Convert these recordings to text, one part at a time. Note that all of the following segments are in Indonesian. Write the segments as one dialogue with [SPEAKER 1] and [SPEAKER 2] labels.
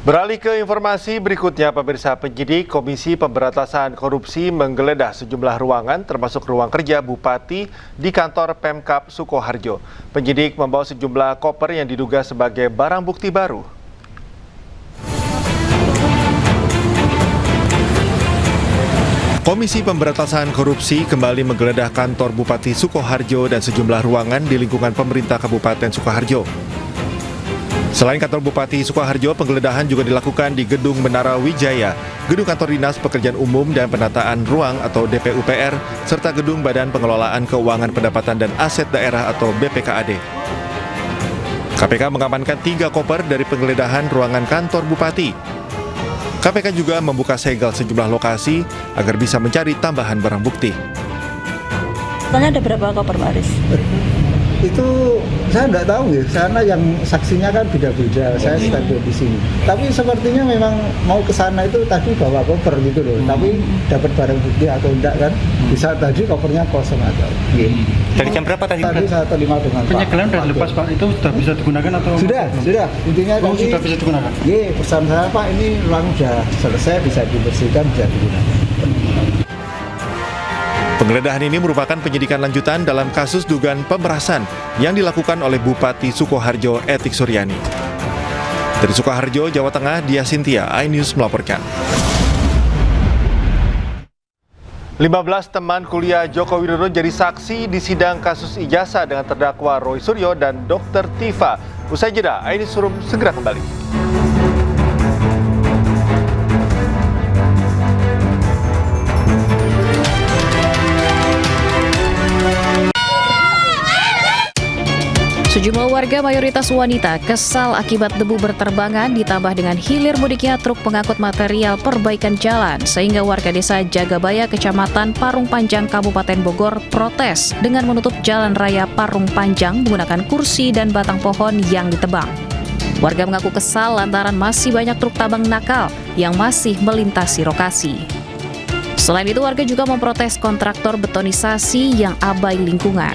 [SPEAKER 1] Beralih ke informasi berikutnya, pemirsa, penyidik Komisi Pemberantasan Korupsi menggeledah sejumlah ruangan termasuk ruang kerja Bupati di kantor Pemkab Sukoharjo. Penyidik membawa sejumlah koper yang diduga sebagai barang bukti baru. Komisi Pemberantasan Korupsi kembali menggeledah kantor Bupati Sukoharjo dan sejumlah ruangan di lingkungan pemerintah Kabupaten Sukoharjo. Selain kantor Bupati Sukoharjo, penggeledahan juga dilakukan di Gedung Menara Wijaya, Gedung Kantor Dinas Pekerjaan Umum dan Penataan Ruang atau DPUPR, serta Gedung Badan Pengelolaan Keuangan Pendapatan dan Aset Daerah atau BPKAD. KPK mengamankan 3 koper dari penggeledahan ruangan kantor Bupati. KPK juga membuka segel sejumlah lokasi agar bisa mencari tambahan barang bukti.
[SPEAKER 2] Totalnya ada berapa koper, Pak Aris?
[SPEAKER 3] Itu saya nggak tahu ya, karena yang saksinya kan beda-beda, saya standby di sini. Tapi sepertinya memang mau ke sana itu tadi bawa koper gitu loh, tapi dapat barang bukti atau enggak kan, bisa tadi kopernya kosong atau
[SPEAKER 4] Dari jam berapa tadi?
[SPEAKER 3] Tadi saya terima dengan
[SPEAKER 5] penyegelan sudah lepas Pak, itu sudah bisa digunakan atau?
[SPEAKER 3] Sudah, intinya tadi
[SPEAKER 5] sudah bisa digunakan?
[SPEAKER 3] Iya, pesan saya Pak, ini ruang sudah selesai, bisa dibersihkan, bisa digunakan.
[SPEAKER 1] Penggeledahan ini merupakan penyidikan lanjutan dalam kasus dugaan pemerasan yang dilakukan oleh Bupati Sukoharjo Etik Suryani. Dari Sukoharjo, Jawa Tengah, Dia Sintia, iNews melaporkan. 15 teman kuliah Joko Widodo jadi saksi di sidang kasus ijazah dengan terdakwa Roy Suryo dan Dr. Tifa. Usai jeda, iNews Room segera kembali.
[SPEAKER 6] Sejumlah warga mayoritas wanita kesal akibat debu berterbangan ditambah dengan hilir mudiknya truk pengangkut material perbaikan jalan sehingga warga desa Jagabaya, Kecamatan Parung Panjang, Kabupaten Bogor protes dengan menutup jalan raya Parung Panjang menggunakan kursi dan batang pohon yang ditebang. Warga mengaku kesal lantaran masih banyak truk tambang nakal yang masih melintasi lokasi. Selain itu, warga juga memprotes kontraktor betonisasi yang abai lingkungan.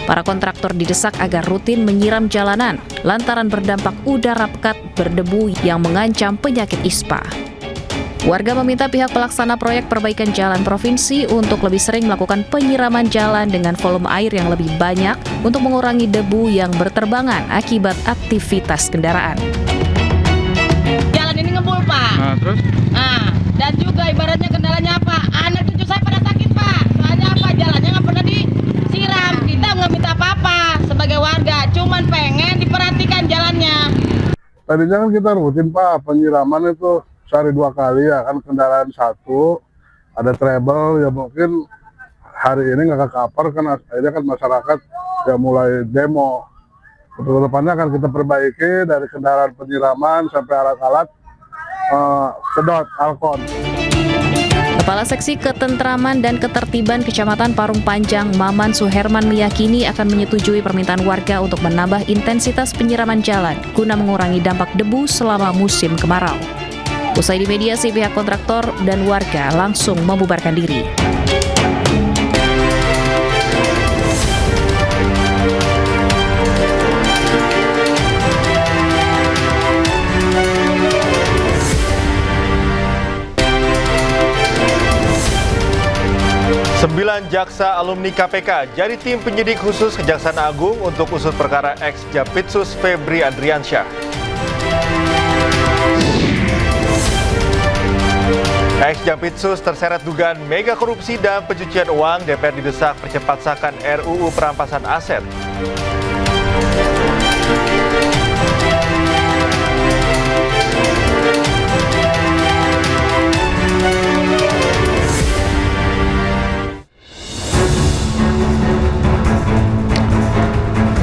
[SPEAKER 6] Para kontraktor didesak agar rutin menyiram jalanan lantaran berdampak udara pekat berdebu yang mengancam penyakit ISPA. Warga meminta pihak pelaksana proyek perbaikan jalan provinsi untuk lebih sering melakukan penyiraman jalan dengan volume air yang lebih banyak untuk mengurangi debu yang berterbangan akibat aktivitas kendaraan.
[SPEAKER 7] Jalan ini ngebul, Pak.
[SPEAKER 5] Nah, terus?
[SPEAKER 7] Dan juga ibaratnya kendalanya apa? Anak cucu saya pada sakit, Pak. Soalnya apa? Jalannya nggak pernah disiram. Kita nggak minta apa-apa sebagai warga, cuman pengen diperhatikan jalannya.
[SPEAKER 8] Tadinya kan kita rutin Pak, penyiraman itu sehari 2 kali ya kan, kendaraan 1, ada trouble ya, mungkin hari ini nggak kekapar kan, akhirnya kan masyarakat ya mulai demo. Untuk depannya akan kita perbaiki dari kendaraan penyiraman sampai alat-alat sedot, alkon.
[SPEAKER 6] Kepala Seksi Ketentraman dan Ketertiban Kecamatan Parung Panjang, Maman Suherman, meyakini akan menyetujui permintaan warga untuk menambah intensitas penyiraman jalan guna mengurangi dampak debu selama musim kemarau. Usai dimediasi, pihak kontraktor dan warga langsung membubarkan diri.
[SPEAKER 1] Sembilan jaksa alumni KPK jadi tim penyidik khusus Kejaksaan Agung untuk usut perkara ex-Jampitsus Febri Adriansyah. Ex-Jampitsus terseret dugaan mega korupsi dan pencucian uang. DPR didesak percepat sahkan RUU perampasan aset.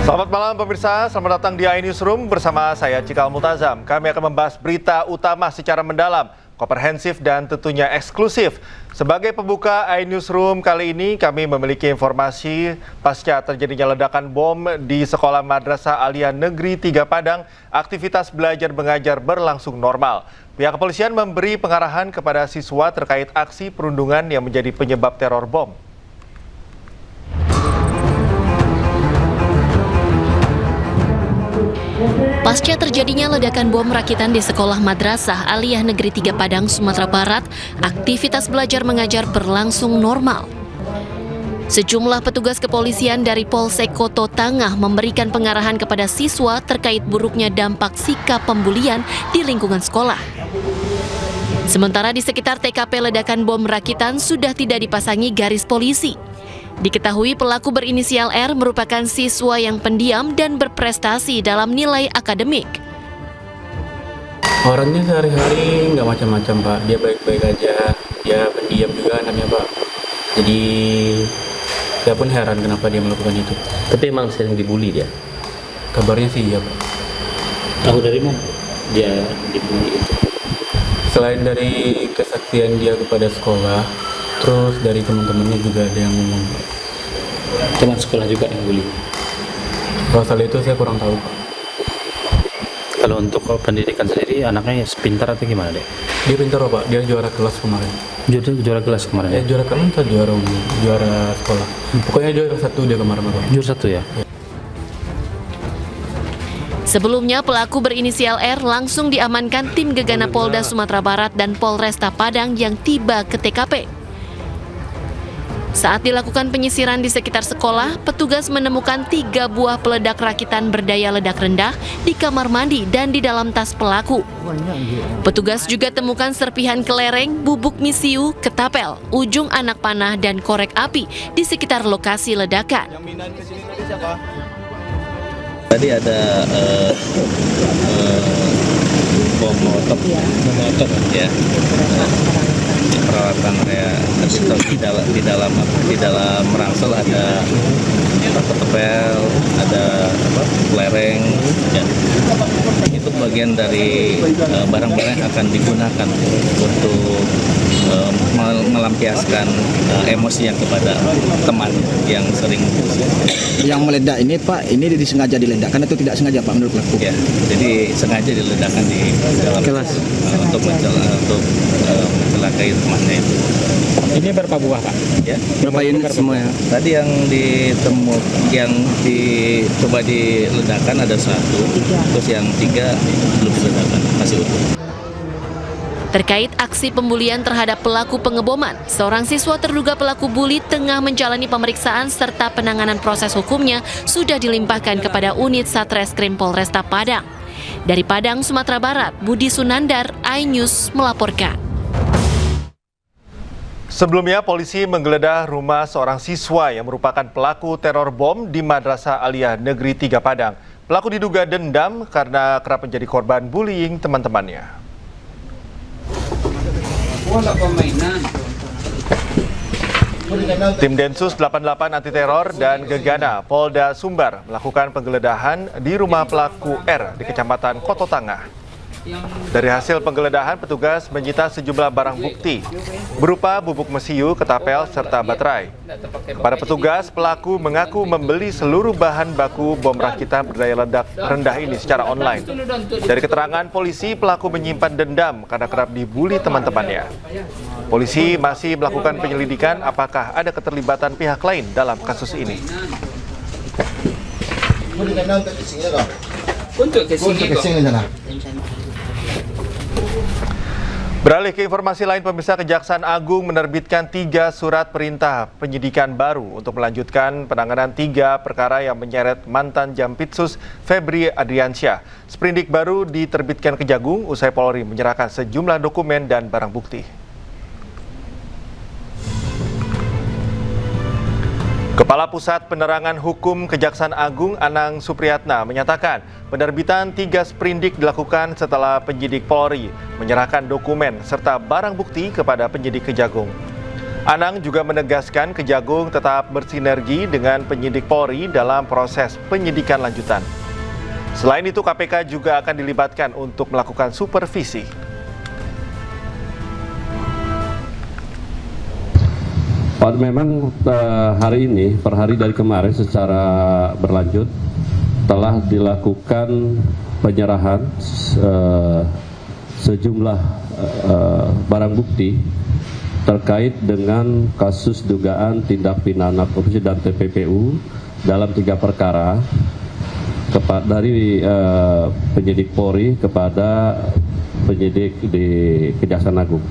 [SPEAKER 1] Selamat malam pemirsa, selamat datang di iNewsroom bersama saya Cikal Multazam. Kami akan membahas berita utama secara mendalam, komprehensif dan tentunya eksklusif. Sebagai pembuka iNewsroom kali ini, kami memiliki informasi pasca terjadinya ledakan bom di Sekolah Madrasah Aliyah Negeri 3 Padang, aktivitas belajar mengajar berlangsung normal. Pihak kepolisian memberi pengarahan kepada siswa terkait aksi perundungan yang menjadi penyebab teror bom.
[SPEAKER 9] Pasca terjadinya ledakan bom rakitan di sekolah madrasah Aliyah Negeri 3 Padang, Sumatera Barat, aktivitas belajar mengajar berlangsung normal. Sejumlah petugas kepolisian dari Polsek Koto Tangah memberikan pengarahan kepada siswa terkait buruknya dampak sikap pembulian di lingkungan sekolah. Sementara di sekitar TKP ledakan bom rakitan sudah tidak dipasangi garis polisi. Diketahui pelaku berinisial R merupakan siswa yang pendiam dan berprestasi dalam nilai akademik.
[SPEAKER 10] Orangnya sehari-hari nggak macam-macam, Pak. Dia baik-baik aja. Dia pendiam juga anaknya, Pak. Jadi saya pun heran kenapa dia melakukan itu.
[SPEAKER 11] Tapi emang sering dibully dia?
[SPEAKER 10] Kabarnya sih iya, Pak.
[SPEAKER 11] Tahu dari mana dia dibully itu?
[SPEAKER 10] Selain dari kesaksian dia kepada sekolah, terus dari teman-temannya juga ada yang ngomong.
[SPEAKER 11] Teman sekolah juga yang bully?
[SPEAKER 10] Kalau soal itu saya kurang tahu, Pak.
[SPEAKER 11] Kalau untuk pendidikan sendiri, anaknya pintar atau gimana deh?
[SPEAKER 10] Dia pintar, Pak. Dia juara kelas kemarin.
[SPEAKER 11] Juara kelas kemarin?
[SPEAKER 10] Juara kelas atau juara sekolah? Pokoknya juara 1 dia kemarin, Pak.
[SPEAKER 11] Juara 1 ya?
[SPEAKER 9] Sebelumnya, pelaku berinisial R langsung diamankan tim Gegana Polda Sumatera Barat dan Polresta Padang yang tiba ke TKP. Saat dilakukan penyisiran di sekitar sekolah, petugas menemukan 3 buah peledak rakitan berdaya ledak rendah di kamar mandi dan di dalam tas pelaku. Petugas juga temukan serpihan kelereng, bubuk misiu, ketapel, ujung anak panah, dan korek api di sekitar lokasi ledakan.
[SPEAKER 12] Tadi ada bom molotov ya, peralatan kayak di dalam ransel ada ketapel, ada kelereng, ya. Itu bagian dari barang-barang yang akan digunakan untuk melampiaskan emosinya kepada teman yang sering.
[SPEAKER 13] Yang meledak ini, Pak, ini disengaja diledakkan atau tidak sengaja, Pak, menurut pelaku?
[SPEAKER 12] Ya, jadi sengaja diledakkan di dalam kelas untuk mencelakai temannya itu.
[SPEAKER 11] Ini berapa buah, Pak?
[SPEAKER 12] Ya,
[SPEAKER 13] berapa unit semuanya?
[SPEAKER 12] Tadi yang dicoba diledakkan ada 1, terus yang 3 belum diledakkan, masih utuh.
[SPEAKER 9] Terkait aksi pembulian terhadap pelaku pengeboman, seorang siswa terduga pelaku bully tengah menjalani pemeriksaan serta penanganan proses hukumnya sudah dilimpahkan kepada unit Satreskrim Polresta Padang. Dari Padang, Sumatera Barat, Budi Sunandar, iNews melaporkan.
[SPEAKER 1] Sebelumnya, polisi menggeledah rumah seorang siswa yang merupakan pelaku teror bom di Madrasah Aliyah Negeri 3 Padang. Pelaku diduga dendam karena kerap menjadi korban bullying teman-temannya. Tim Densus 88 Anti Teror dan Gegana Polda Sumbar melakukan penggeledahan di rumah pelaku R di Kecamatan Koto Tangah. Dari hasil penggeledahan, petugas menyita sejumlah barang bukti berupa bubuk mesiu, ketapel, serta baterai. Kepada petugas, pelaku mengaku membeli seluruh bahan baku bom rakitan berdaya ledak rendah ini secara online. Dari keterangan polisi, pelaku menyimpan dendam karena kerap dibully teman-temannya. Polisi masih melakukan penyelidikan apakah ada keterlibatan pihak lain dalam kasus ini. Beralih ke informasi lain, pemirsa, Kejaksaan Agung menerbitkan 3 surat perintah penyidikan baru untuk melanjutkan penanganan 3 perkara yang menyeret mantan Jampitsus Febri Adriansyah. Sprindik baru diterbitkan Kejagung usai Polri menyerahkan sejumlah dokumen dan barang bukti. Kepala Pusat Penerangan Hukum Kejaksaan Agung Anang Supriyatna menyatakan penerbitan 3 sprindik dilakukan setelah penyidik Polri menyerahkan dokumen serta barang bukti kepada penyidik Kejagung. Anang juga menegaskan Kejagung tetap bersinergi dengan penyidik Polri dalam proses penyidikan lanjutan. Selain itu, KPK juga akan dilibatkan untuk melakukan supervisi.
[SPEAKER 14] Memang hari ini, per hari dari kemarin secara berlanjut telah dilakukan penyerahan sejumlah barang bukti terkait dengan kasus dugaan tindak pidana korupsi dan TPPU dalam 3 perkara dari penyidik Polri kepada penyidik di Kejaksaan Agung.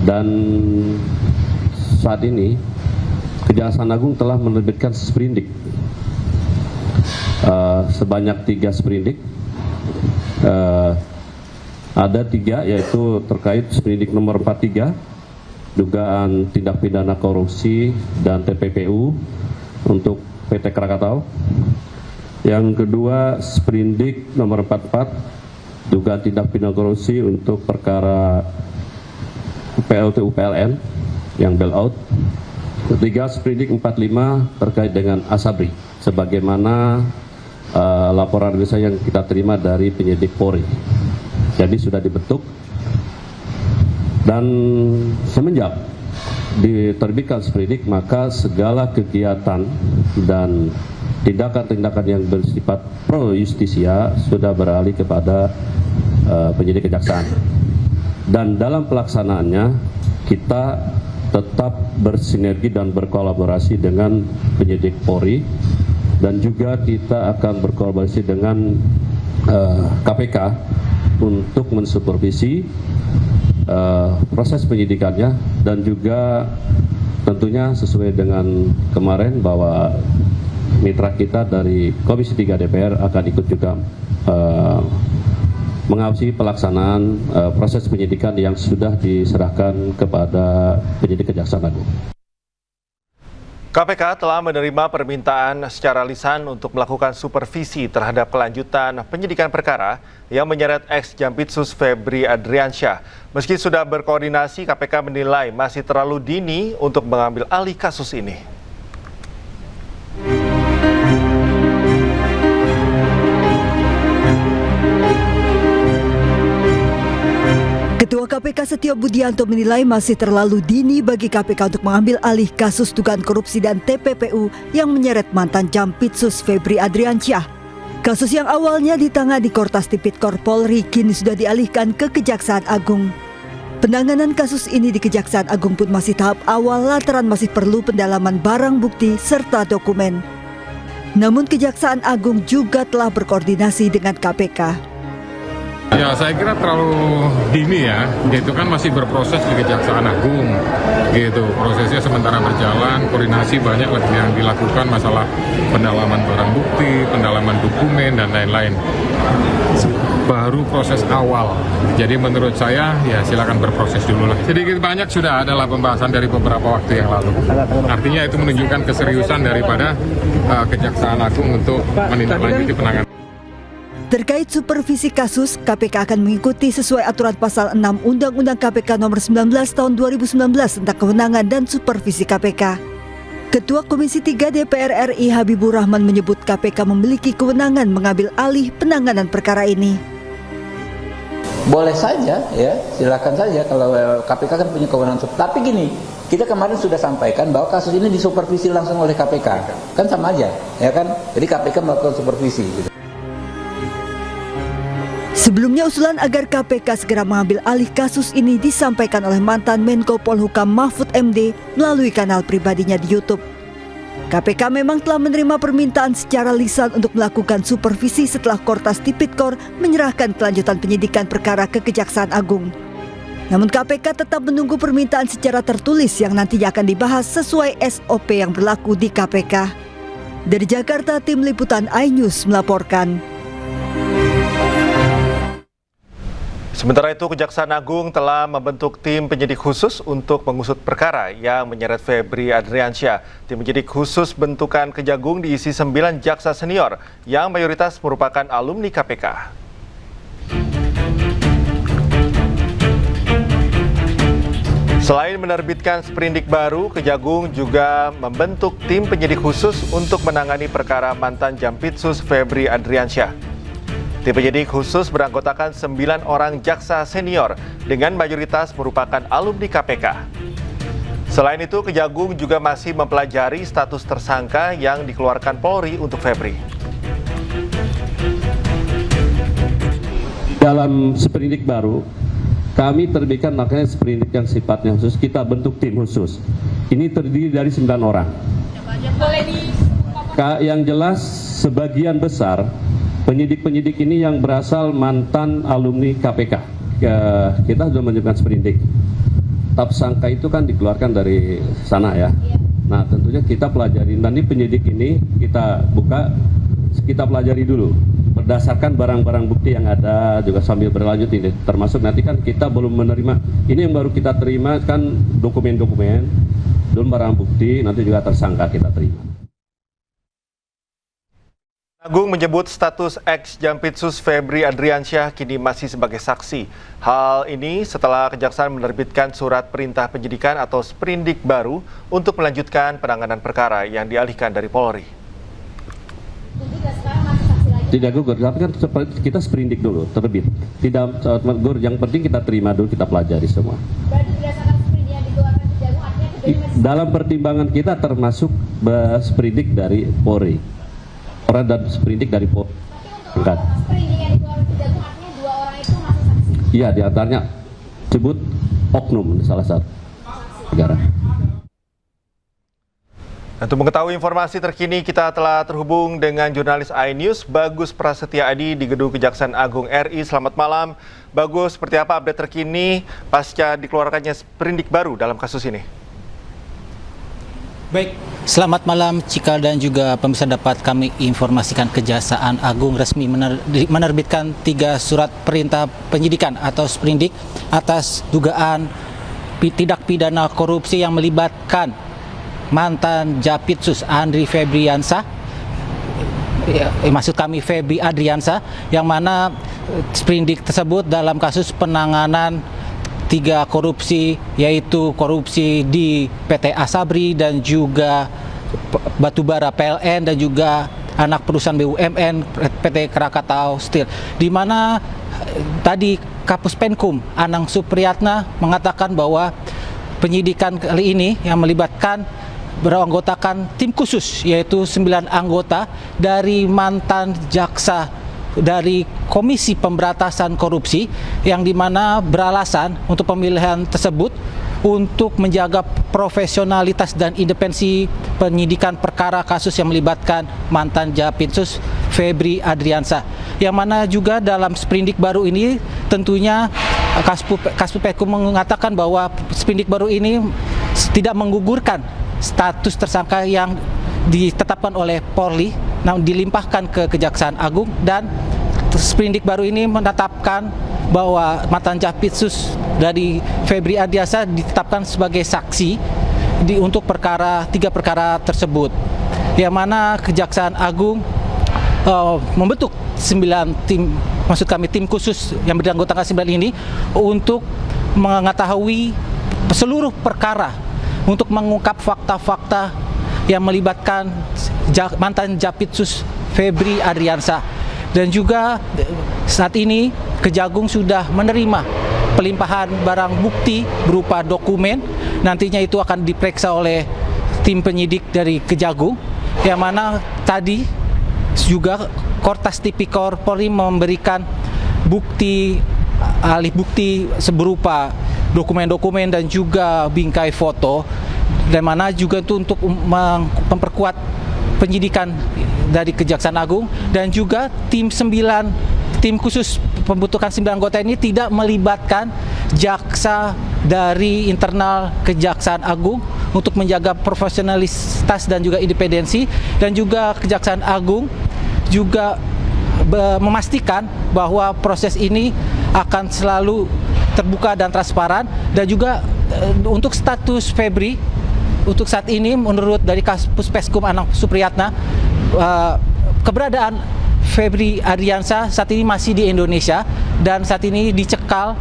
[SPEAKER 14] Dan saat ini Kejaksaan Agung telah menerbitkan sprindik sebanyak 3 sprindik. Ada 3, yaitu terkait sprindik nomor 43 dugaan tindak pidana korupsi dan TPPU untuk PT Krakatau. Yang kedua sprindik nomor 44 dugaan tindak pidana korupsi untuk perkara PLTU PLN yang bailout. Ketiga sprindik 45 terkait dengan Asabri sebagaimana laporan riset yang kita terima dari penyidik Polri. Jadi sudah dibentuk, dan semenjak diterbitkan sprindik maka segala kegiatan dan tindakan-tindakan yang bersifat pro justisia sudah beralih kepada penyidik kejaksaan. Dan dalam pelaksanaannya kita tetap bersinergi dan berkolaborasi dengan penyidik Polri, dan juga kita akan berkolaborasi dengan KPK untuk mensupervisi proses penyidikannya, dan juga tentunya sesuai dengan kemarin bahwa mitra kita dari Komisi 3 DPR akan ikut juga mengawasi pelaksanaan proses penyidikan yang sudah diserahkan kepada penyidik Kejaksaan Agung.
[SPEAKER 1] KPK telah menerima permintaan secara lisan untuk melakukan supervisi terhadap kelanjutan penyidikan perkara yang menyeret ex-Jampitsus Febri Adriansyah. Meski sudah berkoordinasi, KPK menilai masih terlalu dini untuk mengambil alih kasus ini.
[SPEAKER 15] Ketua KPK Setio Budianto menilai masih terlalu dini bagi KPK untuk mengambil alih kasus dugaan korupsi dan TPPU yang menyeret mantan Jampitsus Febri Adriansyah. Kasus yang awalnya ditangani Kortas Tipikor Polri kini sudah dialihkan ke Kejaksaan Agung. Penanganan kasus ini di Kejaksaan Agung pun masih tahap awal lantaran masih perlu pendalaman barang bukti serta dokumen. Namun Kejaksaan Agung juga telah berkoordinasi dengan KPK.
[SPEAKER 16] Ya, saya kira terlalu dini ya, itu kan masih berproses di Kejaksaan Agung, gitu. Prosesnya sementara berjalan, koordinasi banyak lagi yang dilakukan, masalah pendalaman barang bukti, pendalaman dokumen, dan lain-lain. Baru proses awal, jadi menurut saya ya silakan berproses dulu lah. Sedikit banyak sudah adalah pembahasan dari beberapa waktu yang lalu. Artinya itu menunjukkan keseriusan daripada Kejaksaan Agung untuk menindaklanjuti penanganan.
[SPEAKER 15] Terkait supervisi kasus, KPK akan mengikuti sesuai aturan pasal 6 Undang-Undang KPK nomor 19 tahun 2019 tentang kewenangan dan supervisi KPK. Ketua Komisi 3 DPR RI Habibur Rahman menyebut KPK memiliki kewenangan mengambil alih penanganan perkara ini.
[SPEAKER 17] Boleh saja ya, silakan saja kalau KPK kan punya kewenangan. Tapi gini, kita kemarin sudah sampaikan bahwa kasus ini disupervisi langsung oleh KPK. Kan sama aja, ya kan? Jadi KPK melakukan supervisi gitu.
[SPEAKER 15] Sebelumnya usulan agar KPK segera mengambil alih kasus ini disampaikan oleh mantan Menko Polhukam Mahfud MD melalui kanal pribadinya di YouTube. KPK memang telah menerima permintaan secara lisan untuk melakukan supervisi setelah Kortas Tipikor menyerahkan kelanjutan penyidikan perkara ke Kejaksaan Agung. Namun KPK tetap menunggu permintaan secara tertulis yang nantinya akan dibahas sesuai SOP yang berlaku di KPK. Dari Jakarta, tim liputan iNews melaporkan.
[SPEAKER 1] Sementara itu, Kejaksaan Agung telah membentuk tim penyidik khusus untuk mengusut perkara yang menyeret Febri Adriansyah. Tim penyidik khusus bentukan Kejagung diisi 9 jaksa senior yang mayoritas merupakan alumni KPK. Selain menerbitkan sprindik baru, Kejagung juga membentuk tim penyidik khusus untuk menangani perkara mantan Jampitsus Febri Adriansyah. Tim penyidik khusus beranggotakan 9 orang jaksa senior dengan mayoritas merupakan alumni KPK. Selain itu, Kejagung juga masih mempelajari status tersangka yang dikeluarkan Polri untuk Febri.
[SPEAKER 14] Dalam sprindik baru, kami terbitkan makanya sprindik yang sifatnya khusus, kita bentuk tim khusus. Ini terdiri dari 9 orang. Yang jelas sebagian besar penyidik-penyidik ini yang berasal mantan alumni KPK. Kita sudah menunjukkan sprindik. Tersangka itu kan dikeluarkan dari sana ya. Nah tentunya kita pelajari, nanti penyidik ini kita buka, kita pelajari dulu berdasarkan barang-barang bukti yang ada, juga sambil berlanjut ini, termasuk nanti kan kita belum menerima, ini yang baru kita terima kan dokumen-dokumen, belum barang bukti, nanti juga tersangka kita terima.
[SPEAKER 1] Agung menyebut status ex-Jampitsus Febri Adriansyah kini masih sebagai saksi. Hal ini setelah Kejaksaan menerbitkan surat perintah penyidikan atau sprindik baru untuk melanjutkan penanganan perkara yang dialihkan dari Polri.
[SPEAKER 14] Tidak gugur, tapi kan kita sprindik dulu, terbit. Tidak gugur, yang penting kita terima dulu, kita pelajari semua. Dalam pertimbangan kita termasuk sprindik dari Polri. Orang dan sprindik dari Polri. Iya, diantaranya sebut oknum salah satu negara.
[SPEAKER 1] Untuk mengetahui informasi terkini, kita telah terhubung dengan jurnalis iNews Bagus Prasetya Adi di Gedung Kejaksaan Agung RI. Selamat malam, Bagus. Seperti apa update terkini pasca dikeluarkannya sprindik baru dalam kasus ini?
[SPEAKER 18] Baik, selamat malam Cikal dan juga pemirsa, dapat kami informasikan Kejaksaan Agung resmi menerbitkan 3 surat perintah penyidikan atau sprindik atas dugaan tindak pidana korupsi yang melibatkan mantan Jampitsus Andri Febriansyah, maksud kami Febri Adriansyah, yang mana sprindik tersebut dalam kasus penanganan 3 korupsi, yaitu korupsi di PT Asabri dan juga Batubara PLN dan juga anak perusahaan BUMN PT Krakatau Steel, di mana tadi Kapus Penkum Anang Supriyatna mengatakan bahwa penyidikan kali ini yang melibatkan beranggotakan tim khusus, yaitu 9 anggota dari mantan jaksa dari Komisi Pemberantasan Korupsi, yang dimana beralasan untuk pemilihan tersebut untuk menjaga profesionalitas dan independensi penyidikan perkara kasus yang melibatkan mantan Jampitsus Febri Adriansyah, yang mana juga dalam sprindik baru ini tentunya Kapus Penkum mengatakan bahwa sprindik baru ini tidak menggugurkan status tersangka yang ditetapkan oleh Polri, namun dilimpahkan ke Kejaksaan Agung, dan sprindik baru ini menetapkan bahwa mantan Jampitsus dari Febri Adriansyah ditetapkan sebagai saksi untuk 3 perkara tersebut, yang mana Kejaksaan Agung membentuk 9 tim, maksud kami tim khusus yang beranggotakan 9 ini untuk mengetahui seluruh perkara, untuk mengungkap fakta-fakta yang melibatkan mantan Jampitsus Febri Adriansyah. Dan juga saat ini Kejagung sudah menerima pelimpahan barang bukti berupa dokumen, nantinya itu akan diperiksa oleh tim penyidik dari Kejagung, yang mana tadi juga Kortas Tipikor Polri memberikan bukti, alih bukti berupa dokumen-dokumen dan juga bingkai foto, dan mana juga itu untuk memperkuat penyidikan dari Kejaksaan Agung. Dan juga tim khusus pembentukan 9 anggota ini tidak melibatkan jaksa dari internal Kejaksaan Agung untuk menjaga profesionalitas dan juga independensi. Dan juga Kejaksaan Agung juga memastikan bahwa proses ini akan selalu terbuka dan transparan. Dan juga untuk status Febri, untuk saat ini menurut dari Kapus Penkum Anang Supriyatna, keberadaan Febri Adriansyah saat ini masih di Indonesia dan saat ini dicekal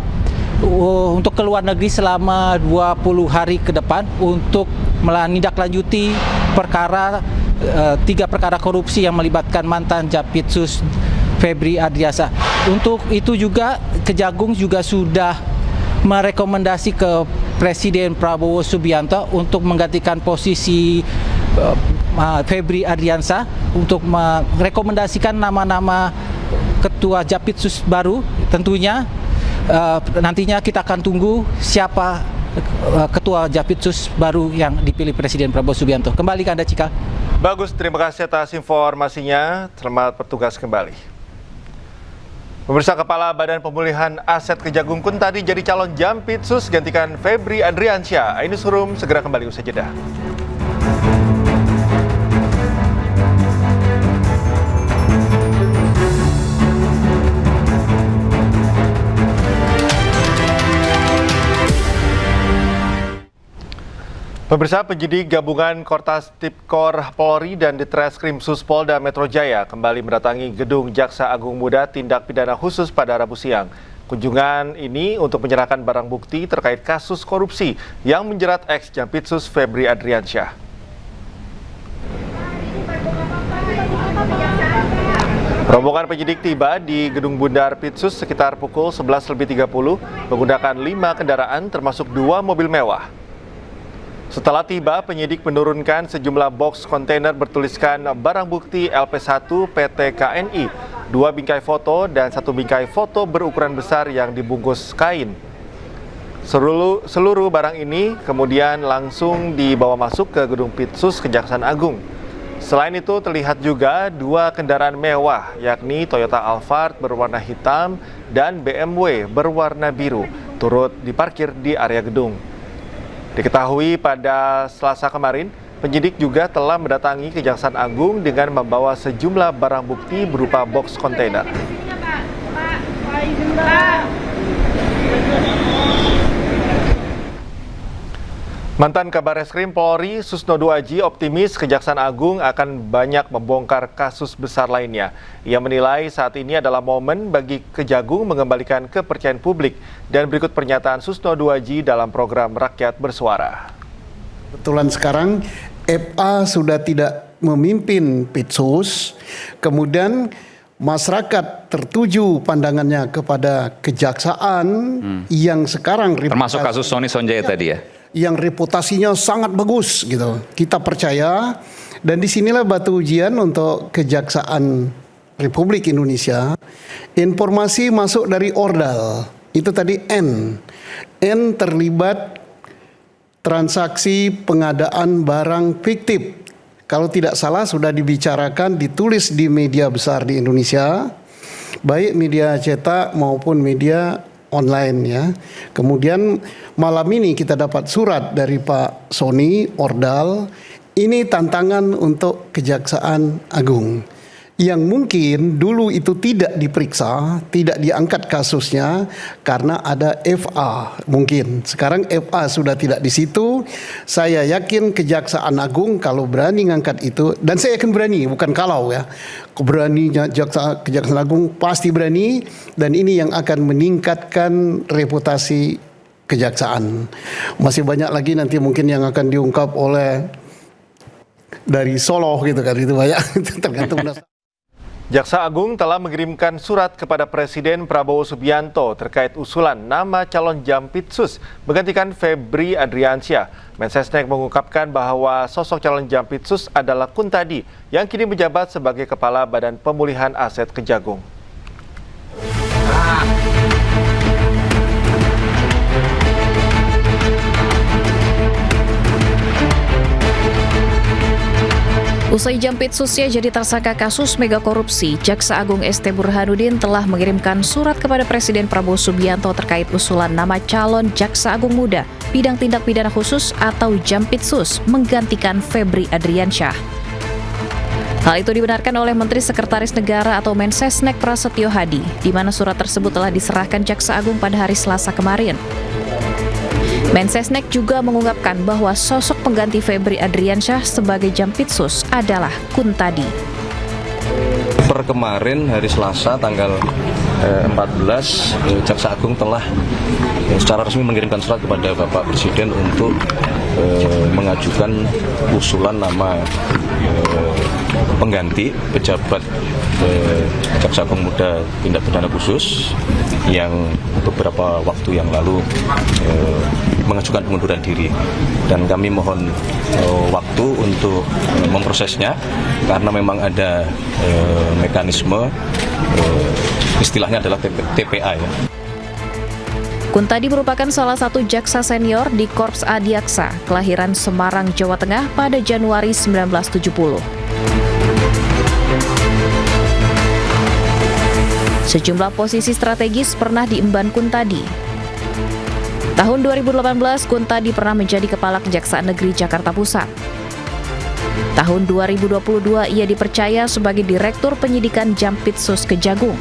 [SPEAKER 18] untuk ke luar negeri selama 20 hari ke depan untuk menindaklanjuti perkara 3 perkara korupsi yang melibatkan mantan Jampitsus Febri Adriansyah. Untuk itu juga Kejagung juga sudah merekomendasi ke Presiden Prabowo Subianto untuk menggantikan posisi Febri Adriansyah, untuk merekomendasikan nama-nama ketua Jampitsus baru. Tentunya nantinya kita akan tunggu siapa ketua Jampitsus baru yang dipilih Presiden Prabowo Subianto. Kembali ke Anda, Cika.
[SPEAKER 1] Bagus, terima kasih atas informasinya. Selamat bertugas kembali. Pemirsa, Kepala Badan Pemulihan Aset Kejagung pun tadi jadi calon Jampitsus gantikan Febri Adriansyah. Ainus Hurum segera kembali usai jeda. Pemirsa, penyidik gabungan Kortas Tipkor Polri dan Ditreskrim Suspolda Metro Jaya kembali mendatangi gedung Jaksa Agung Muda Tindak Pidana Khusus pada Rabu siang. Kunjungan ini untuk menyerahkan barang bukti terkait kasus korupsi yang menjerat ex-Jampitsus Febri Adriansyah. Rombongan penyidik tiba di Gedung Bundar Pitsus sekitar pukul 11.30 menggunakan 5 kendaraan termasuk 2 mobil mewah. Setelah tiba, penyidik menurunkan sejumlah box kontainer bertuliskan barang bukti LP1 PT KNI, 2 bingkai foto dan 1 bingkai foto berukuran besar yang dibungkus kain. Seluruh barang ini kemudian langsung dibawa masuk ke gedung Pitsus Kejaksaan Agung. Selain itu terlihat juga 2 kendaraan mewah, yakni Toyota Alphard berwarna hitam dan BMW berwarna biru, turut diparkir di area gedung. Diketahui pada Selasa kemarin, penyidik juga telah mendatangi Kejaksaan Agung dengan membawa sejumlah barang bukti berupa box kontainer. Mantan Kabar Reskrim Polri Susno Duaji optimis Kejaksaan Agung akan banyak membongkar kasus besar lainnya. Ia menilai saat ini adalah momen bagi Kejagung mengembalikan kepercayaan publik. Dan berikut pernyataan Susno Duaji dalam program Rakyat Bersuara.
[SPEAKER 19] Kebetulan sekarang FA sudah tidak memimpin Pitsus, kemudian masyarakat tertuju pandangannya kepada kejaksaan yang sekarang
[SPEAKER 20] termasuk kasus Sony Sonjaya tadi ya,
[SPEAKER 19] yang reputasinya sangat bagus gitu. Kita percaya, dan disinilah batu ujian untuk Kejaksaan Republik Indonesia. Informasi masuk dari Ordal, itu tadi N terlibat transaksi pengadaan barang fiktif. Kalau tidak salah sudah dibicarakan, ditulis di media besar di Indonesia, baik media cetak maupun media online ya. Kemudian malam ini kita dapat surat dari Pak Sony Ordal. Ini tantangan untuk Kejaksaan Agung yang mungkin dulu itu tidak diperiksa, tidak diangkat kasusnya karena ada FA mungkin. Sekarang FA sudah tidak di situ. Saya yakin Kejaksaan Agung kalau berani ngangkat itu, dan saya yakin berani, bukan kalau ya. Beraninya Kejaksaan Agung pasti berani, dan ini yang akan meningkatkan reputasi kejaksaan. Masih banyak lagi nanti mungkin yang akan diungkap oleh dari Solo gitu kan, itu banyak tergantung.
[SPEAKER 1] Jaksa Agung telah mengirimkan surat kepada Presiden Prabowo Subianto terkait usulan nama calon Jampitsus menggantikan Febri Adriansyah. Mensesnek mengungkapkan bahwa sosok calon Jampitsus adalah Kuntadi yang kini menjabat sebagai Kepala Badan Pemulihan Aset Kejagung.
[SPEAKER 6] Usai Jampitsusnya jadi tersangka kasus mega korupsi, Jaksa Agung ST Burhanuddin telah mengirimkan surat kepada Presiden Prabowo Subianto terkait usulan nama calon Jaksa Agung Muda bidang tindak pidana khusus atau Jampitsus menggantikan Febri Adriansyah. Hal itu dibenarkan oleh Menteri Sekretaris Negara atau Mensesnek Prasetyo Hadi, di mana surat tersebut telah diserahkan Jaksa Agung pada hari Selasa kemarin. Mensesnek juga mengungkapkan bahwa sosok pengganti Febri Adriansyah sebagai Jampitsus adalah Kuntadi.
[SPEAKER 21] Per kemarin hari Selasa tanggal 14, Jaksa Agung telah secara resmi mengirimkan surat kepada Bapak Presiden untuk mengajukan usulan nama pengganti pejabat Jaksa Agung Muda Tindak Pidana Khusus yang beberapa waktu yang lalu mengajukan pengunduran diri, dan kami mohon waktu untuk memprosesnya karena memang ada mekanisme istilahnya adalah TPA ya.
[SPEAKER 6] Kuntadi merupakan salah satu jaksa senior di Korps Adiaksa, kelahiran Semarang, Jawa Tengah pada Januari 1970. Sejumlah posisi strategis pernah diemban Kuntadi. Tahun 2018, Kuntadi pernah menjadi Kepala Kejaksaan Negeri Jakarta Pusat. Tahun 2022, ia dipercaya sebagai Direktur Penyidikan Jampitsus Kejagung.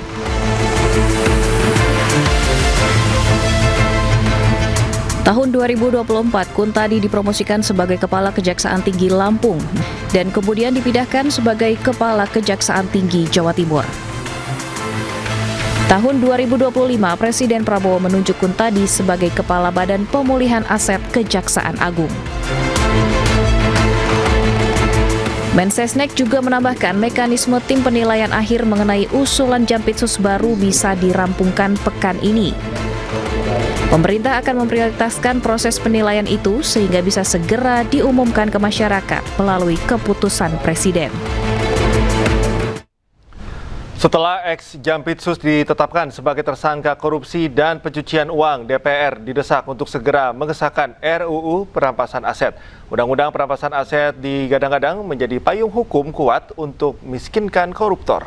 [SPEAKER 6] Tahun 2024, Kuntadi dipromosikan sebagai Kepala Kejaksaan Tinggi Lampung dan kemudian dipindahkan sebagai Kepala Kejaksaan Tinggi Jawa Timur. Tahun 2025, Presiden Prabowo menunjuk Kuntadi sebagai Kepala Badan Pemulihan Aset Kejaksaan Agung. Mensesnek juga menambahkan mekanisme tim penilaian akhir mengenai usulan Jampitsus baru bisa dirampungkan pekan ini. Pemerintah akan memprioritaskan proses penilaian itu sehingga bisa segera diumumkan ke masyarakat melalui keputusan Presiden.
[SPEAKER 1] Setelah ex-Jampitsus ditetapkan sebagai tersangka korupsi dan pencucian uang, DPR didesak untuk segera mengesahkan RUU Perampasan Aset. Undang-undang perampasan aset digadang-gadang menjadi payung hukum kuat untuk miskinkan koruptor.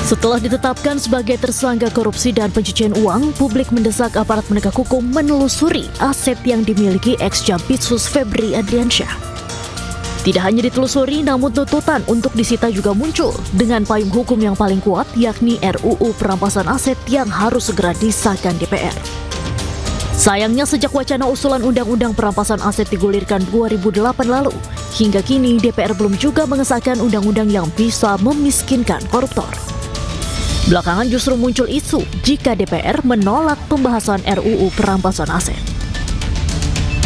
[SPEAKER 2] Setelah ditetapkan sebagai tersangka korupsi dan pencucian uang, publik mendesak aparat penegak hukum menelusuri aset yang dimiliki ex-Jampitsus Febri Adriansyah. Tidak hanya ditelusuri, namun tuntutan untuk disita juga muncul dengan payung hukum yang paling kuat, yakni RUU Perampasan Aset yang harus segera disahkan DPR. Sayangnya sejak wacana usulan Undang-Undang Perampasan Aset digulirkan 2008 lalu, hingga kini DPR belum juga mengesahkan undang-undang yang bisa memiskinkan koruptor. Belakangan justru muncul isu jika DPR menolak pembahasan RUU Perampasan Aset.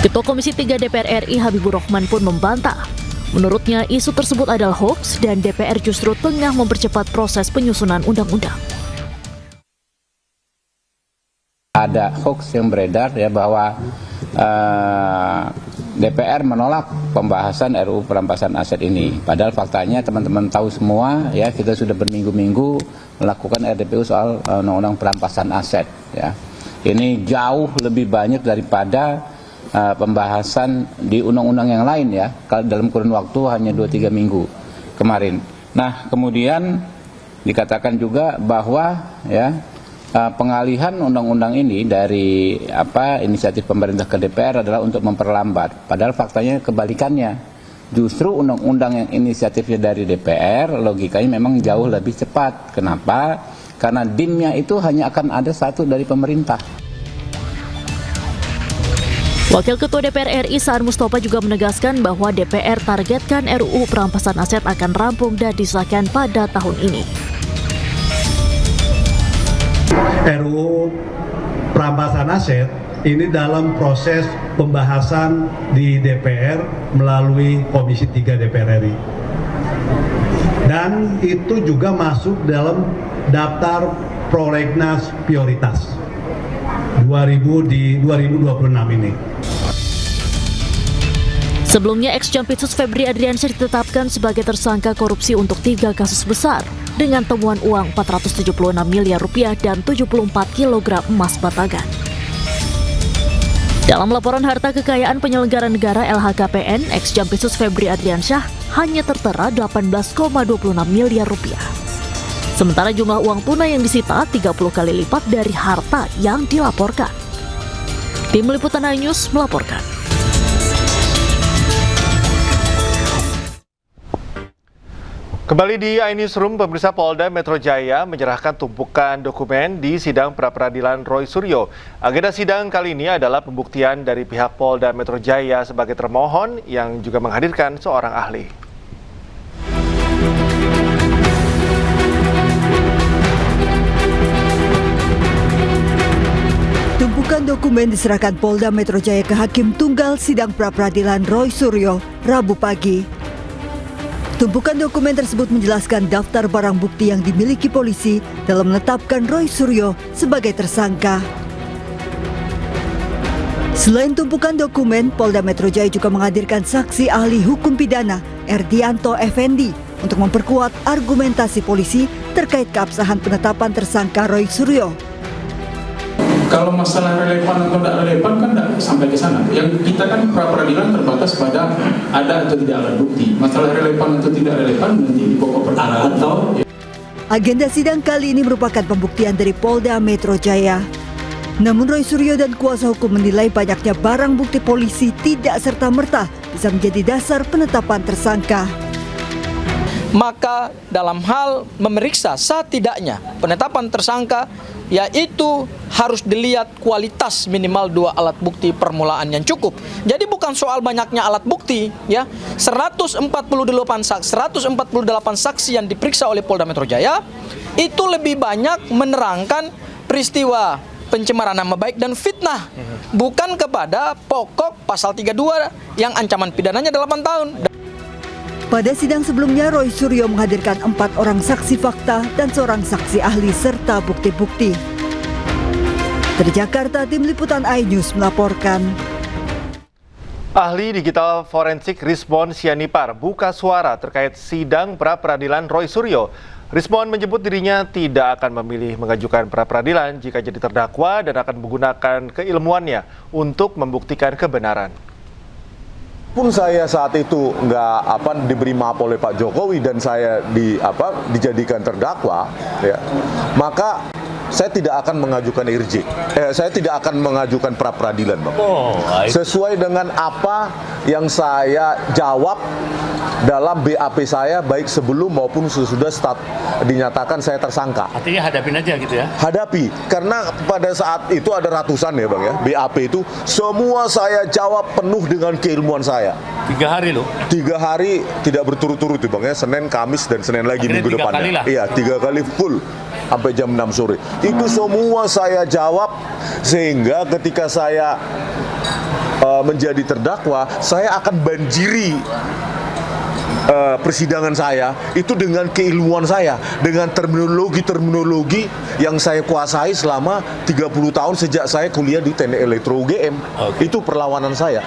[SPEAKER 2] Ketua Komisi 3 DPR RI Habibur Rahman pun membantah. Menurutnya isu tersebut adalah hoaks dan DPR justru tengah mempercepat proses penyusunan undang-undang.
[SPEAKER 17] Ada hoaks yang beredar ya bahwa DPR menolak pembahasan RUU Perampasan Aset ini. Padahal faktanya teman-teman tahu semua ya, kita sudah berminggu-minggu melakukan RDPU soal Undang-Undang Perampasan Aset ya. Ini jauh lebih banyak daripada pembahasan di undang-undang yang lain ya, dalam kurun waktu hanya 2-3 minggu kemarin. Nah, kemudian dikatakan juga bahwa ya pengalihan undang-undang ini dari inisiatif pemerintah ke DPR adalah untuk memperlambat. Padahal faktanya kebalikannya. Justru undang-undang yang inisiatifnya dari DPR logikanya memang jauh lebih cepat. Kenapa? Karena DIM-nya itu hanya akan ada satu dari pemerintah.
[SPEAKER 2] Wakil Ketua DPR RI Saan Mustafa juga menegaskan bahwa DPR targetkan RUU Perampasan Aset akan rampung dan disahkan pada tahun ini.
[SPEAKER 22] RUU Perampasan Aset ini dalam proses pembahasan di DPR melalui Komisi 3 DPR RI. Dan itu juga masuk dalam daftar prolegnas prioritas 2026 ini.
[SPEAKER 2] Sebelumnya, ex-Jampitsus Febri Adriansyah ditetapkan sebagai tersangka korupsi untuk 3 kasus besar dengan temuan uang 476 miliar rupiah dan 74 kg emas batangan. Dalam laporan harta kekayaan penyelenggara negara LHKPN, ex-Jampitsus Febri Adriansyah hanya tertera 18,26 miliar rupiah. Sementara jumlah uang tunai yang disita 30 kali lipat dari harta yang dilaporkan. Tim Liputan iNews melaporkan.
[SPEAKER 1] Kembali di iNewsroom, pemirsa, Polda Metro Jaya menyerahkan tumpukan dokumen di sidang pra-peradilan Roy Suryo. Agenda sidang kali ini adalah pembuktian dari pihak Polda Metro Jaya sebagai termohon yang juga menghadirkan seorang ahli.
[SPEAKER 15] Tumpukan dokumen diserahkan Polda Metro Jaya ke Hakim Tunggal Sidang Pra-peradilan Roy Suryo, Rabu pagi. Tumpukan dokumen tersebut menjelaskan daftar barang bukti yang dimiliki polisi dalam menetapkan Roy Suryo sebagai tersangka. Selain tumpukan dokumen, Polda Metro Jaya juga menghadirkan saksi ahli hukum pidana Erdianto Effendi untuk memperkuat argumentasi polisi terkait keabsahan penetapan tersangka Roy Suryo.
[SPEAKER 3] Kalau masalah relevan atau tidak relevan kan tidak sampai ke sana. Yang kita kan pra-peradilan terbatas pada ada atau tidak alat bukti. Masalah relevan atau tidak relevan nanti di pokok perkara atau.
[SPEAKER 15] Agenda sidang kali ini merupakan pembuktian dari Polda Metro Jaya. Namun Roy Suryo dan kuasa hukum menilai banyaknya barang bukti polisi tidak serta-merta bisa menjadi dasar penetapan tersangka.
[SPEAKER 4] Maka dalam hal memeriksa sah tidaknya penetapan tersangka, yaitu harus dilihat kualitas minimal 2 alat bukti permulaan yang cukup. Jadi bukan soal banyaknya alat bukti, ya. 148 saksi yang diperiksa oleh Polda Metro Jaya itu lebih banyak menerangkan peristiwa pencemaran nama baik dan fitnah, bukan kepada pokok pasal 32 yang ancaman pidananya 8 tahun.
[SPEAKER 15] Pada sidang sebelumnya, Roy Suryo menghadirkan 4 orang saksi fakta dan seorang saksi ahli serta bukti-bukti. Dari Jakarta, Tim Liputan iNews melaporkan.
[SPEAKER 1] Ahli digital forensik Rismon Sianipar buka suara terkait sidang pra-peradilan Roy Suryo. Rismon menyebut dirinya tidak akan memilih mengajukan pra-peradilan jika jadi terdakwa dan akan menggunakan keilmuannya untuk membuktikan kebenaran.
[SPEAKER 23] Pun saya saat itu nggak diberi maaf oleh Pak Jokowi dan saya dijadikan terdakwa, ya, maka saya tidak akan mengajukan IRJ. Saya tidak akan mengajukan pra-peradilan, Bang. Sesuai dengan apa yang saya jawab dalam BAP saya, baik sebelum maupun sesudah dinyatakan saya tersangka.
[SPEAKER 11] Artinya hadapin aja gitu ya?
[SPEAKER 23] Hadapi, karena pada saat itu ada ratusan ya Bang ya, BAP itu semua saya jawab penuh dengan keilmuan saya.
[SPEAKER 11] 3 hari loh?
[SPEAKER 23] 3 hari tidak berturut-turut ya Bang ya, Senin, Kamis, dan Senin lagi minggu depannya. Iya, 3 kali full sampai jam 6 sore. Itu semua saya jawab, sehingga ketika saya menjadi terdakwa, saya akan banjiri persidangan saya itu dengan keilmuan saya, dengan terminologi yang saya kuasai selama 30 tahun sejak saya kuliah di Teknik Elektro UGM. Itu perlawanan saya.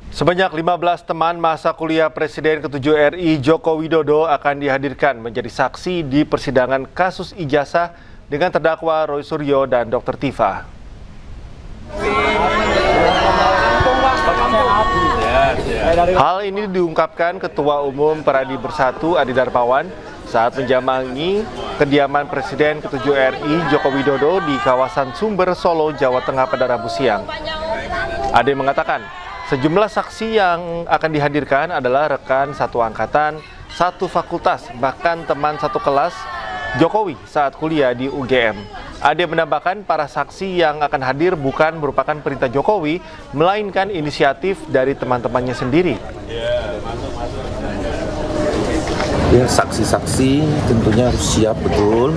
[SPEAKER 1] Sebanyak 15 teman masa kuliah Presiden ke-7 RI Joko Widodo akan dihadirkan menjadi saksi di persidangan kasus ijazah dengan terdakwa Roy Suryo dan Dr. Tifa. Hal ini diungkapkan Ketua Umum Peradi Bersatu Adi Darmawan saat menjamangi kediaman Presiden ke-7 RI Joko Widodo di kawasan Sumber, Solo, Jawa Tengah pada Rabu siang. Adi mengatakan, sejumlah saksi yang akan dihadirkan adalah rekan satu angkatan, satu fakultas, bahkan teman satu kelas Jokowi saat kuliah di UGM. Ade menambahkan para saksi yang akan hadir bukan merupakan perintah Jokowi, melainkan inisiatif dari teman-temannya sendiri.
[SPEAKER 24] Ya, saksi-saksi tentunya harus siap betul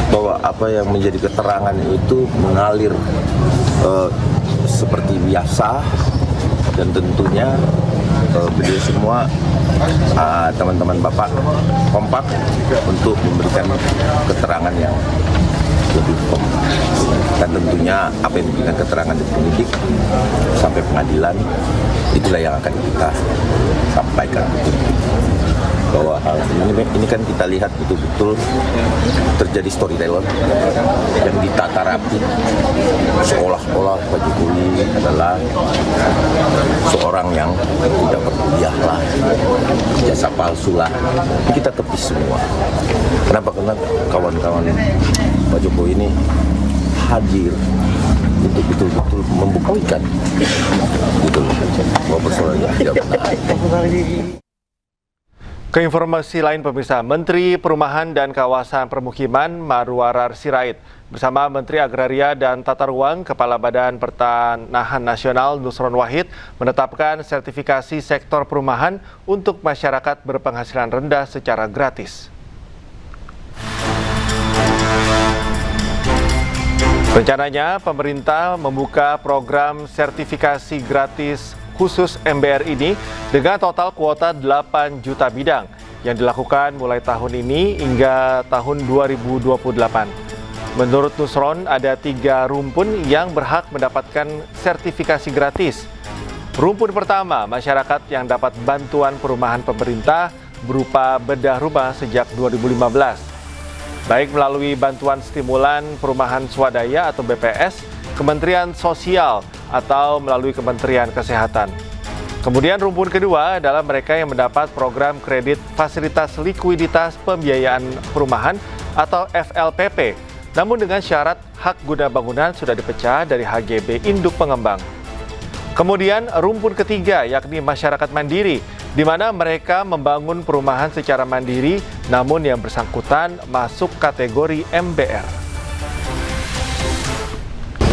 [SPEAKER 24] bahwa apa yang menjadi keterangan itu mengalir seperti biasa, dan tentunya beliau semua teman-teman Bapak kompak untuk memberikan keterangan yang lebih kompak. Dan tentunya apa yang diberikan keterangan dari penyidik sampai pengadilan, itulah yang akan kita sampaikan bahwa hal ini kan kita lihat betul-betul terjadi storyteller yang ditata rapi. Seolah-olah Pak Jokowi adalah seorang yang tidak berkuliah lah, jasa palsu lah. Kita tepis semua. Kenapa? Karena kawan-kawan Pak Jokowi ini hadir untuk betul-betul membuktikan gitu bahwa persoalannya tidak benar.
[SPEAKER 1] Ke informasi lain pemirsa, Menteri Perumahan dan Kawasan Permukiman Marwarar Sirait bersama Menteri Agraria dan Tata Ruang, Kepala Badan Pertanahan Nasional Nusron Wahid menetapkan sertifikasi sektor perumahan untuk masyarakat berpenghasilan rendah secara gratis. Rencananya pemerintah membuka program sertifikasi gratis khusus MBR ini dengan total kuota 8 juta bidang yang dilakukan mulai tahun ini hingga tahun 2028. Menurut Nusron, ada 3 rumpun yang berhak mendapatkan sertifikasi gratis. Rumpun pertama, masyarakat yang dapat bantuan perumahan pemerintah berupa bedah rumah sejak 2015. Baik melalui bantuan stimulan perumahan swadaya atau BPS, Kementerian Sosial, atau melalui Kementerian Kesehatan. Kemudian rumpun kedua adalah mereka yang mendapat program kredit fasilitas likuiditas pembiayaan perumahan atau FLPP, namun dengan syarat hak guna bangunan sudah dipecah dari HGB induk pengembang. Kemudian rumpun ketiga yakni masyarakat mandiri, di mana mereka membangun perumahan secara mandiri, namun yang bersangkutan masuk kategori MBR.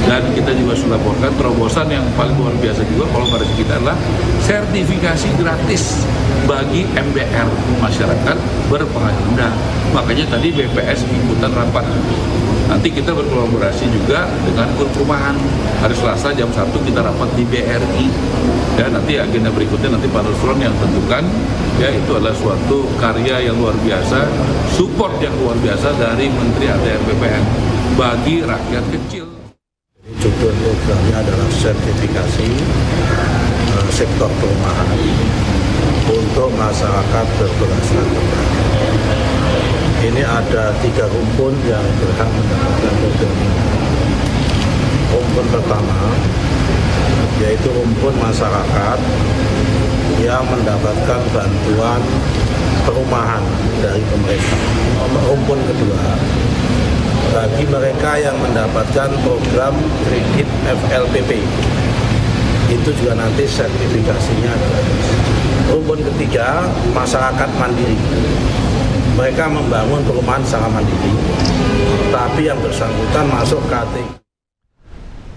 [SPEAKER 5] Dan kita juga sudah laporkan terobosan yang paling luar biasa juga kalau pada kita adalah sertifikasi gratis bagi MBR, masyarakat berpenghasilan. Makanya tadi BPS ikutan rapat. Nanti kita berkolaborasi juga dengan grup perumahan. Hari Selasa jam 1 kita rapat di BRI. Dan nanti agenda berikutnya nanti Pak Nusron yang tentukan. Ya, itu adalah suatu karya yang luar biasa, support yang luar biasa dari Menteri ATR BPN bagi rakyat kecil.
[SPEAKER 22] Judul programnya adalah sertifikasi sektor perumahan untuk masyarakat berpenghasilan rendah. Ini ada 3 rumpun yang berhak mendapatkan program ini. Rumpun pertama yaitu rumpun masyarakat yang mendapatkan bantuan perumahan dari pemerintah. Rumpun kedua bagi mereka yang mendapatkan program kredit FLPP, itu juga nanti sertifikasinya gratis. Rumpun ketiga, masyarakat mandiri. Mereka membangun perumahan secara mandiri, tapi yang bersangkutan masuk kategori.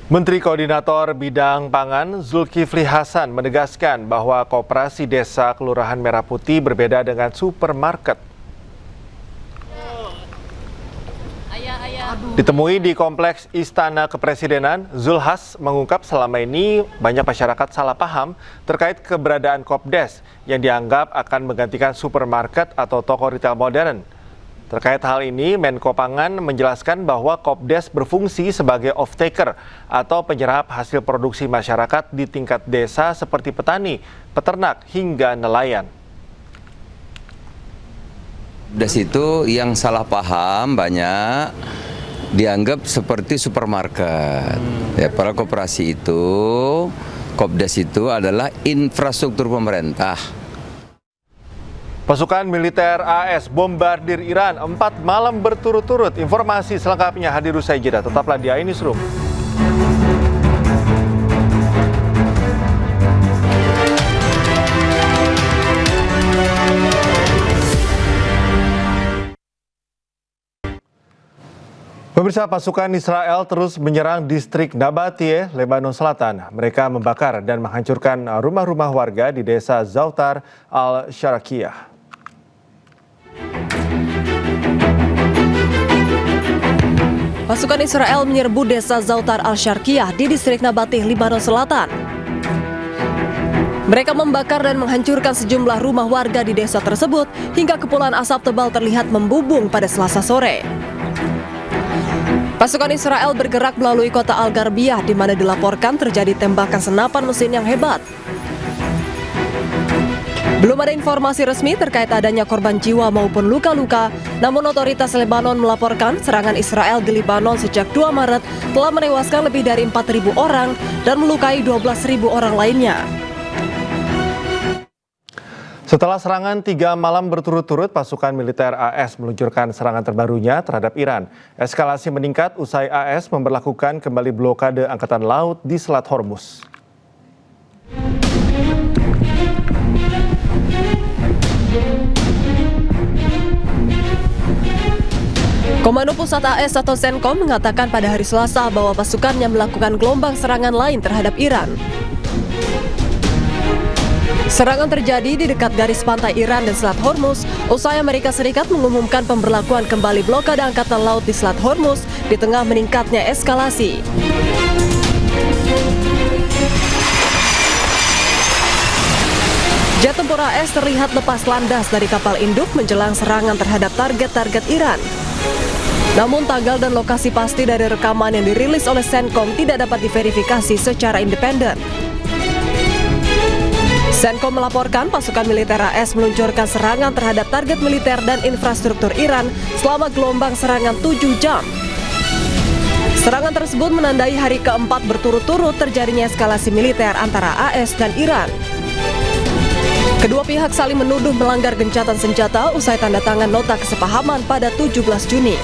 [SPEAKER 1] Menteri Koordinator Bidang Pangan Zulkifli Hasan menegaskan bahwa Koperasi Desa Kelurahan Merah Putih berbeda dengan supermarket. Ditemui di Kompleks Istana Kepresidenan, Zulhas mengungkap selama ini banyak masyarakat salah paham terkait keberadaan Kopdes yang dianggap akan menggantikan supermarket atau toko retail modern. Terkait hal ini, Menko Pangan menjelaskan bahwa Kopdes berfungsi sebagai off-taker atau penyerap hasil produksi masyarakat di tingkat desa seperti petani, peternak, hingga nelayan.
[SPEAKER 7] Kopdes itu yang salah paham banyak dianggap seperti supermarket. Ya, para koperasi itu, Kopdes itu adalah infrastruktur pemerintah.
[SPEAKER 1] Pasukan militer AS bombardir Iran 4 malam berturut-turut. Informasi selengkapnya hadir usai jeda. Tetaplah di iNewsroom. Pemirsa, pasukan Israel terus menyerang distrik Nabatiyeh, Lebanon Selatan. Mereka membakar dan menghancurkan rumah-rumah warga di desa Zautar al-Sharakiyah.
[SPEAKER 8] Pasukan Israel menyerbu desa Zautar al-Sharakiyah di distrik Nabatiyeh, Lebanon Selatan. Mereka membakar dan menghancurkan sejumlah rumah warga di desa tersebut hingga kepulan asap tebal terlihat membubung pada Selasa sore. Pasukan Israel bergerak melalui kota Al-Garbiyah di mana dilaporkan terjadi tembakan senapan mesin yang hebat. Belum ada informasi resmi terkait adanya korban jiwa maupun luka-luka, namun otoritas Lebanon melaporkan serangan Israel di Lebanon sejak 2 Maret telah menewaskan lebih dari 4.000 orang dan melukai 12.000 orang lainnya.
[SPEAKER 1] Setelah serangan 3 malam berturut-turut, pasukan militer AS meluncurkan serangan terbarunya terhadap Iran. Eskalasi meningkat usai AS memberlakukan kembali blokade Angkatan Laut di Selat Hormuz.
[SPEAKER 8] Komando Pusat AS atau CENTCOM mengatakan pada hari Selasa bahwa pasukannya melakukan gelombang serangan lain terhadap Iran. Serangan terjadi di dekat garis pantai Iran dan Selat Hormuz usai Amerika Serikat mengumumkan pemberlakuan kembali blokade Angkatan Laut di Selat Hormuz di tengah meningkatnya eskalasi. Jet tempur AS terlihat lepas landas dari kapal induk menjelang serangan terhadap target-target Iran. Namun tanggal dan lokasi pasti dari rekaman yang dirilis oleh CENTCOM tidak dapat diverifikasi secara independen. Senko melaporkan pasukan militer AS meluncurkan serangan terhadap target militer dan infrastruktur Iran selama gelombang serangan 7 jam. Serangan tersebut menandai hari keempat berturut-turut terjadinya eskalasi militer antara AS dan Iran. Kedua pihak saling menuduh melanggar gencatan senjata usai tanda tangan nota kesepahaman pada 17 Juni.